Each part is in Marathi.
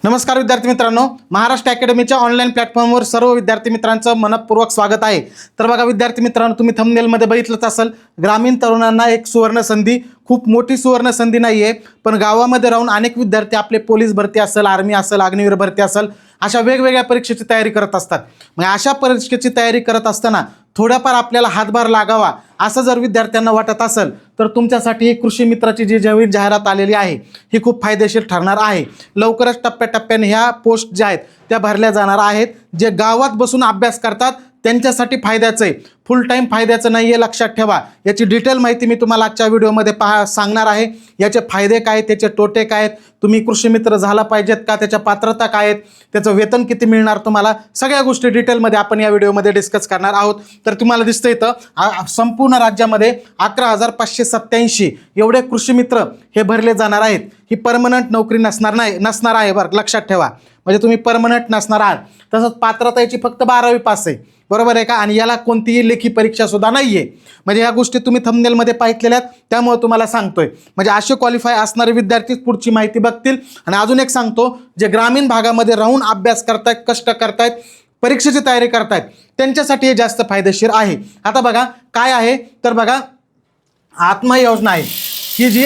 नमस्कार विद्यार्थी मित्रांनो, महाराष्ट्र अकॅडमीच्या ऑनलाईन प्लॅटफॉर्मवर सर्व विद्यार्थी मित्रांचं मनपूर्वक स्वागत आहे। तर बघा विद्यार्थी मित्रांनो, तुम्ही थंबनेलमध्ये बघितलंच असेल, ग्रामीण तरुणांना एक सुवर्ण संधी, खूप मोठी सुवर्ण संधी नाहीये, पण गावामध्ये राहून अनेक विद्यार्थी आपले पोलीस भरती असेल, आर्मी असेल, अग्निवीर भरती असेल, अशा वेगवेगळ्या परीक्षेची तयारी करत असतात। मग अशा परीक्षेची तयारी करत असताना थोडाफार आपल्याला हातभार लागावा असं जर विद्यार्थ्यांना वाटत असेल तर तुमच्यासाठी ही कृषी मित्राची जी नवीन जाहिरात आलेली आहे ही खूप फायदेशीर ठरणार आहे। लवकरच टप्प्याटप्प्याने ह्या पोस्ट ज्या आहेत त्या भरल्या जाणार आहेत। जे गावात बसून अभ्यास करतात त्यांच्यासाठी फायद्याचं आहे, फुल टाईम फायद्याचं नाही आहे, लक्षात ठेवा। याची डिटेल माहिती मी तुम्हाला आजच्या व्हिडिओमध्ये सांगणार आहे। याचे फायदे काय आहेत, त्याचे तोटे काय आहेत, तुम्ही कृषी मित्र झाला पाहिजेत का, त्याच्या पात्रता काय आहेत, त्याचं वेतन किती मिळणार तुम्हाला, सगळ्या गोष्टी डिटेलमध्ये आपण या व्हिडिओमध्ये डिस्कस करणार आहोत। तर तुम्हाला दिसतं इथं संपूर्ण राज्यामध्ये 11,587 एवढे कृषी मित्र हे भरले जाणार आहेत। ही परमनंट नोकरी नसणार आहे बरं, लक्षात ठेवा। म्हणजे तुम्ही परमनंट नसणार आहात। तसंच पात्रता याची फक्त 12वी पास आहे, बरोबर आहे का, आणि याला कोणतीही लेखी परीक्षा सुद्धा नाहीये। म्हणजे या गोष्टी तुम्ही थंबनेलमध्ये पाहिलेल्या आहेत त्यामुळे तुम्हाला सांगतोय। म्हणजे असे क्वालिफाय असणारे विद्यार्थीच पुढची माहिती बघतील। आणि अजून एक सांगतो, जे ग्रामीण भागामध्ये राहून अभ्यास करतायत, कष्ट करतायत, परीक्षेची तयारी करतायत, त्यांच्यासाठी हे जास्त फायदेशीर आहे। आता बघा काय आहे, तर बघा आत्मा योजना आहे ही जी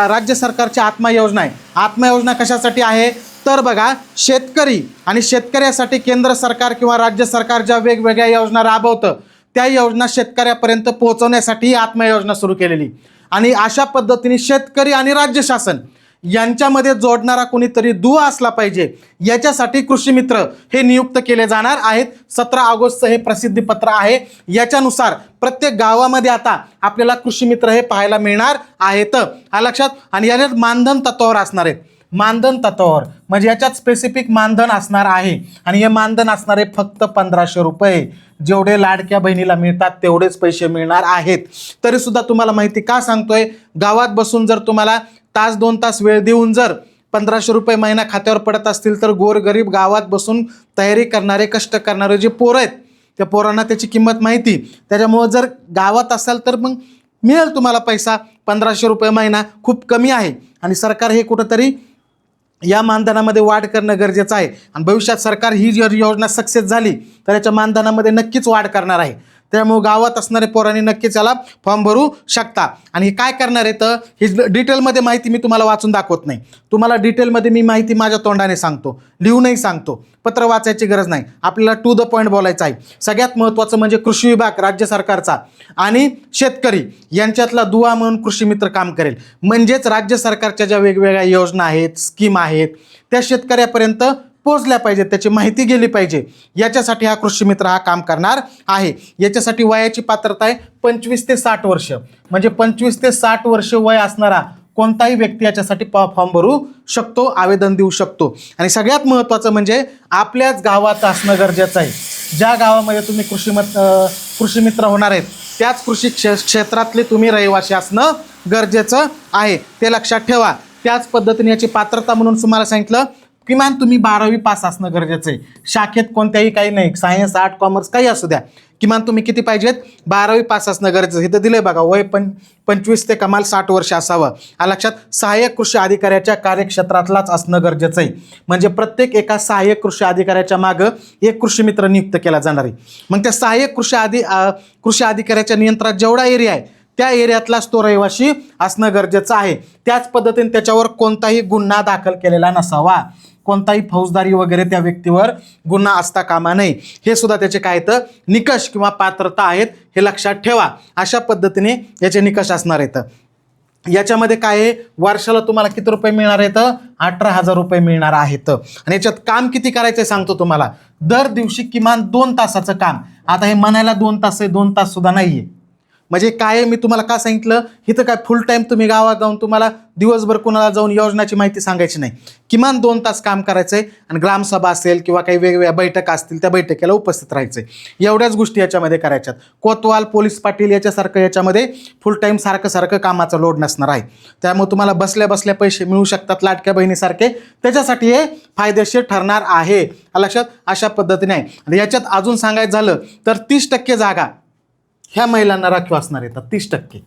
राज्य सरकारची आत्मा योजना आहे। आत्मा योजना कशासाठी आहे तर बघा, शेतकरी आणि शेतकऱ्यासाठी केंद्र सरकार किंवा राज्य सरकार ज्या वेगवेगळ्या योजना राबवतं त्या योजना शेतकऱ्यापर्यंत पोहोचवण्यासाठी ही आत्मा योजना सुरू केलेली। आणि अशा पद्धतीने शेतकरी आणि राज्य शासन यांच्यामध्ये जोडणारा कोणीतरी दुवा असला पाहिजे, याच्यासाठी कृषी मित्र हे नियुक्त केले जाणार आहेत। 17 ऑगस्टचं हे प्रसिद्धीपत्र आहे। याच्यानुसार प्रत्येक गावामध्ये आता आपल्याला कृषी मित्र हे पाहायला मिळणार आहेत, हा लक्षात। आणि याच्यात मानधन तत्वावर असणार आहेत, मानधन तत्वावर म्हणजे याच्यात स्पेसिफिक मानधन असणार आहे। आणि हे मानधन असणार आहे फक्त 1500 रुपये, जेवढे लाडक्या बहिणीला मिळतात तेवढेच पैसे मिळणार आहेत। तरी सुद्धा तुम्हाला माहिती का सांगतोय, गावात बसून जर तुम्हाला तास 2 तास वेळ देऊन जर 1500 रुपये महिना खात्यावर पडत असतील तर गोरगरीब गावात बसून तयारी करणारे, कष्ट करणारे जे पोरं आहेत त्या पोरांना त्याची किंमत माहिती। त्याच्यामुळं जर गावात असाल तर मग मिळेल तुम्हाला पैसा। 1500 रुपये महिना खूप कमी आहे आणि सरकार हे कुठंतरी या मानधनामध्ये वाढ करणं गरजेचं आहे। आणि भविष्यात सरकार ही जर योजना सक्सेस झाली तर याच्या मानधनामध्ये नक्कीच वाढ करणार आहे। त्यामुळे गावात असणारे पोरांनी नक्कीच याला फॉर्म भरू शकता। आणि हे काय करणार आहे तर ही डिटेलमध्ये माहिती मी तुम्हाला वाचून दाखवत नाही, तुम्हाला डिटेलमध्ये मी माहिती माझ्या तोंडाने सांगतो, लिहूनही सांगतो, पत्र वाचायची गरज नाही, आपल्याला टू द पॉईंट बोलायचं आहे। सगळ्यात महत्त्वाचं म्हणजे कृषी विभाग राज्य सरकारचा आणि शेतकरी यांच्यातला दुवा म्हणून कृषी मित्र काम करेल। म्हणजेच राज्य सरकारच्या ज्या वेगवेगळ्या योजना आहेत, स्कीम आहेत त्या शेतकऱ्यापर्यंत पोहोचल्या पाहिजेत, त्याची माहिती गेली पाहिजे, याच्यासाठी हा कृषी मित्र हा काम करणार आहे। याच्यासाठी वयाची पात्रता आहे 25 ते 60 वर्ष, म्हणजे 25 ते 60 वर्ष वय असणारा कोणताही व्यक्ती याच्यासाठी फॉर्म भरू शकतो, आवेदन देऊ शकतो। आणि सगळ्यात महत्त्वाचं म्हणजे आपल्याच गावात असणं गरजेचं आहे। ज्या गावामध्ये तुम्ही कृषी मित्र होणार आहेत त्याच कृषी क्षेत्रातले तुम्ही रहिवासी असणं गरजेचं आहे, ते लक्षात ठेवा। त्याच पद्धतीने याची पात्रता म्हणून तुम्हाला सांगितलं, किमान तुम्ही 12वी पास असणं गरजेचं आहे। शाखेत कोणत्याही काही नाही, सायन्स, आर्ट, कॉमर्स काही असू द्या, किमान तुम्ही किती पाहिजेत, 12वी पास असणं गरजेचं आहे। इथं दिलंय बघा, वय 25 ते कमाल 60 वर्ष असावं, लक्षात। सहाय्यक कृषी अधिकाऱ्याच्या कार्यक्षेत्रातलाच असणं गरजेचं आहे। म्हणजे प्रत्येक एका सहाय्यक कृषी अधिकाऱ्याच्या मागं एक कृषी मित्र नियुक्त केला जाणार आहे। मग त्या सहाय्यक कृषी अधिकाऱ्याच्या नियंत्रणात जेवढा एरिया आहे त्या एरियातलाच तो रहिवासी असणं गरजेचं आहे। त्याच पद्धतीने त्याच्यावर कोणताही गुन्हा दाखल केलेला नसावा, कोणताही फौजदारी वगैरे त्या व्यक्तीवर गुन्हा असता कामा नये, हे सुद्धा त्याचे काय तर निकष किंवा पात्रता आहेत, हे लक्षात ठेवा। अशा पद्धतीने याचे निकष असणार आहेत। याच्यामध्ये काय आहे, वर्षाला तुम्हाला किती रुपये मिळणार आहेत, 18,000 रुपये मिळणार आहेत। आणि याच्यात काम किती करायचं सांगतो तुम्हाला, दर दिवशी किमान 2 तासाचं काम। आता हे म्हणायला 2 तास आहे, 2 तास सुद्धा नाहीये। म्हणजे काय मी तुम्हाला का सांगितलं, इथं काय फुल टाईम तुम्ही गावात जाऊन तुम्हाला दिवसभर कोणाला जाऊन योजनाची माहिती सांगायची नाही, किमान 2 तास काम करायचंय। आणि ग्रामसभा असेल किंवा काही वेगवेगळ्या बैठका असतील त्या बैठकीला उपस्थित राहायचंय, एवढ्याच गोष्टी याच्यामध्ये करायच्यात। कोतवाल, पोलीस पाटील याच्यासारखं याच्यामध्ये फुल टाईम सारखं कामाचा लोड नसणार आहे। त्यामुळे तुम्हाला बसल्या बसल्या पैसे मिळू शकतात लाडक्या बहिणीसारखे, त्याच्यासाठी हे फायदेशीर ठरणार आहे, लक्षात। अशा पद्धतीने आहे। आणि याच्यात अजून सांगायचं झालं तर 30% जागा ह्या महिलांना राखीव असणार आहेत, 30%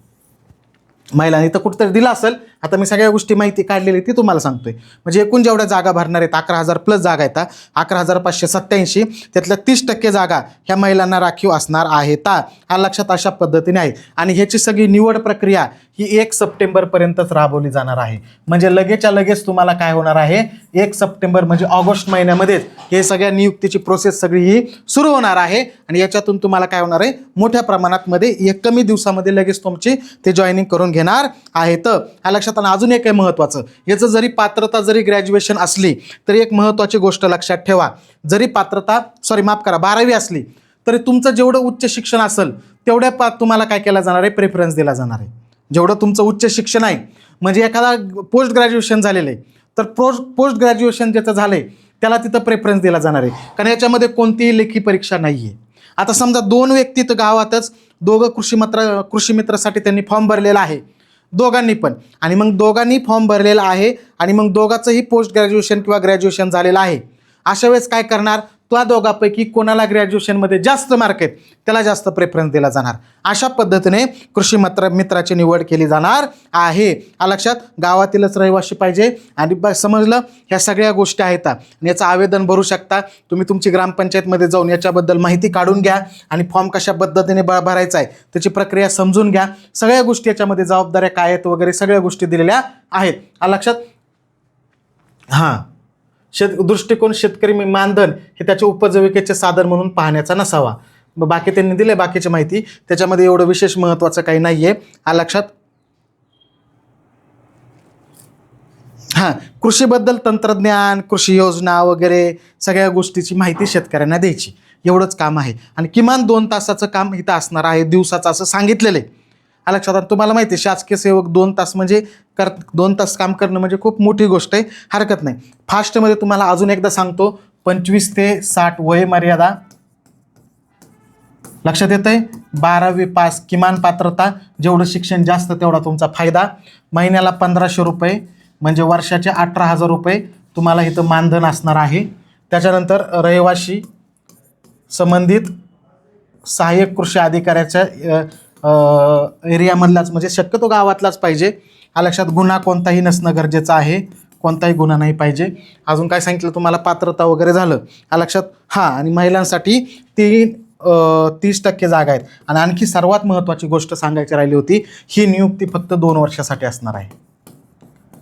महिलांनी तर कुठेतरी दिला असेल आता मी सगळ्या गोष्टी माहिती काढलेली ती तुम्हाला सांगतोय. म्हणजे एकूण जेवढ्या जागा भरणार आहेत 11,000 प्लस जागा आहेत, 11,587, त्यातल्या 30% जागा ह्या महिलांना राखीव असणार आहेत. हा लक्षात अशा पद्धतीने आहे. आणि ह्याची सगळी निवड प्रक्रिया ही 1 सप्टेंबरपर्यंतच राबवली जाणार आहे. म्हणजे लगेचच्या लगेच तुम्हाला काय होणार आहे, 1 सप्टेंबर म्हणजे ऑगस्ट महिन्यामध्येच हे सगळ्या नियुक्तीची प्रोसेस सगळी ही सुरू होणार आहे. आणि याच्यातून तुम्हाला काय होणार आहे, मोठ्या प्रमाणात मध्ये कमी दिवसामध्ये लगेच तुमची ते जॉईनिंग करून घेणार आहेत. हा लक्षात. आणि अजून एक आहे महत्त्वाचं, याचं जरी पात्रता जरी ग्रॅज्युएशन असली तरी एक महत्त्वाची गोष्ट लक्षात ठेवा, जरी पात्रता माफ करा 12वी असली तरी तुमचं जेवढं उच्च शिक्षण असेल तेवढ्या तुम्हाला काय केला जाणार आहे, प्रेफरन्स दिला जाणार आहे. जेवढं तुमचं उच्च शिक्षण आहे, म्हणजे एखादा पोस्ट ग्रॅज्युएशन झालेलं आहे तर पोस्ट ग्रॅज्युएशन ज्याचं झालं आहे त्याला तिथं प्रेफरन्स दिला जाणार आहे. कारण याच्यामध्ये कोणतीही लेखी परीक्षा नाही आहे. आता समजा 2 व्यक्ती तर गावातच दोघं कृषी मित्रासाठी त्यांनी फॉर्म भरलेला आहे, दोघांनी पण, आणि मग दोघांनी फॉर्म भरलेला आहे आणि मग दोघांचंही पोस्ट ग्रॅज्युएशन किंवा ग्रॅज्युएशन झालेलं आहे. अशा वेळेस काय करणार, त्या दोघांपैकी कोणाला ग्रॅज्युएशनमध्ये जास्त मार्क आहेत त्याला जास्त प्रेफरन्स दिला जाणार. अशा पद्धतीने कृषी मित्राची निवड केली जाणार आहे. लक्षात. गावातीलच रहिवासी पाहिजे. आणि समजलं, ह्या सगळ्या गोष्टी आहेत. आणि याचं आवेदन भरू शकता तुम्ही. तुमची ग्रामपंचायतमध्ये जाऊन याच्याबद्दल माहिती काढून घ्या आणि फॉर्म कशा पद्धतीने भरायचा आहे त्याची प्रक्रिया समजून घ्या. सगळ्या गोष्टी याच्यामध्ये जबाबदाऱ्या काय आहेत वगैरे सगळ्या गोष्टी दिलेल्या आहेत. लक्षात. हां, दृष्टिकोन शेतकरी मानधन हे त्याच्या उपजीविकेचे साधन म्हणून पाहण्याचा नसावा. बाकी त्यांनी दिले बाकीची माहिती, त्याच्यामध्ये एवढं विशेष महत्त्वाचं काही नाही आहे. लक्षात. हां, कृषीबद्दल तंत्रज्ञान, कृषी योजना वगैरे सगळ्या गोष्टीची माहिती शेतकऱ्यांना द्यायची, एवढंच काम आहे. आणि किमान 2 तासाचं काम इथं असणार आहे दिवसाचं, असं सांगितलेलं आहे. लक्षात. तुम्हाला माहिती आहे शासकीय सेवक 2 तास म्हणजे 2 तास काम करणं म्हणजे खूप मोठी गोष्ट आहे, हरकत नाही. फास्टमध्ये तुम्हाला अजून एकदा सांगतो, 25 ते 60 वय मर्यादा लक्षात येतं आहे. 12वी पास, किमान पात्रता, जेवढं शिक्षण जास्त तेवढा तुमचा फायदा. महिन्याला 1,500 रुपये म्हणजे वर्षाचे 18,000 रुपये तुम्हाला इथं मानधन असणार आहे. त्याच्यानंतर रहिवाशी संबंधित सहाय्यक कृषी अधिकाऱ्याच्या एरियामधलाच म्हणजे शक्यतो गावातलाच पाहिजे. लक्षात. गुन्हा कोणताही नसणं गरजेचं आहे, कोणताही गुन्हा नाही पाहिजे. अजून काय सांगितलं तुम्हाला, पात्रता वगैरे झालं. लक्षात. हां, आणि महिलांसाठी 30% जागा आहेत. आणि आणखी सर्वात महत्त्वाची गोष्ट सांगायची राहिली होती, ही नियुक्ती फक्त 2 वर्षासाठी असणार आहे.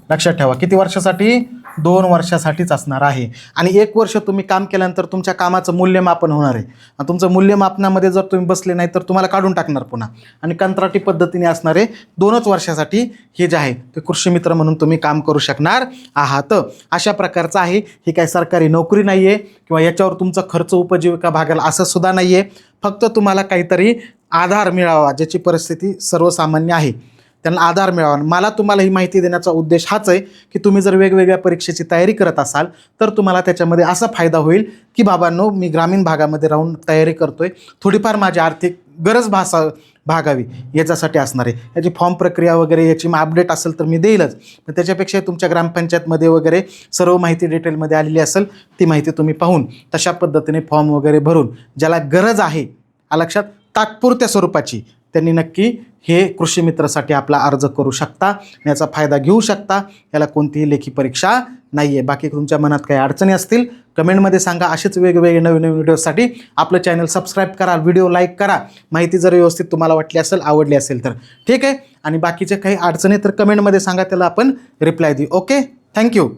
लक्षात ठेवा, किती वर्षासाठी, 2 वर्षासाठीच असणार आहे. आणि 1 वर्ष तुम्ही काम केल्यानंतर तुमच्या कामाचं मूल्यमापन होणार आहे. आणि तुमचं मूल्यमापनामध्ये जर तुम्ही बसले नाही तर तुम्हाला काढून टाकणार पुन्हा. आणि कंत्राटी पद्धतीने असणारे 2च वर्षासाठी हे जे आहे ते कृषी मित्र म्हणून तुम्ही काम करू शकणार आहात. अशा प्रकारचं आहे. ही काही सरकारी नोकरी नाही आहे किंवा याच्यावर तुमचा खर्च उपजीविका भागेल असं सुद्धा नाही आहे. फक्त तुम्हाला काहीतरी आधार मिळावा, ज्याची परिस्थिती सर्वसामान्य आहे त्यांना आधार मिळावा. मला तुम्हाला ही माहिती देण्याचा उद्देश हाच आहे की तुम्ही जर वेगवेगळ्या परीक्षेची तयारी करत असाल तर तुम्हाला त्याच्यामध्ये असा फायदा होईल की बाबांनो, मी ग्रामीण भागामध्ये राहून तयारी करतोय, थोडीफार माझी आर्थिक गरज भागावी याच्यासाठी असणार आहे. याची फॉर्म प्रक्रिया वगैरे याची अपडेट असेल तर मी देईलच. पण त्याच्यापेक्षा तुमच्या ग्रामपंचायतमध्ये वगैरे सर्व माहिती डिटेलमध्ये आलेली असेल ती माहिती तुम्ही पाहून तशा पद्धतीने फॉर्म वगैरे भरून ज्याला गरज आहे लक्षात तात्पुरत्या स्वरूपाची त्यांनी नक्की हे कृषी मित्रासाठी आपला अर्ज करू शकता, याचा फायदा घेऊ शकता. याला कोणतीही लेखी परीक्षा नाही आहे. बाकी तुमच्या मनात काही अडचणी असतील कमेंटमध्ये सांगा. असेच वेगवेगळे नवीन व्हिडिओसाठी आपलं चॅनल सबस्क्राईब करा, व्हिडिओ लाईक करा. माहिती जर व्यवस्थित तुम्हाला वाटली असेल, आवडली असेल तर ठीक आहे. आणि बाकीचे काही अडचणी तर कमेंटमध्ये सांगा, त्याला आपण रिप्लाय देऊ. Okay, thank you.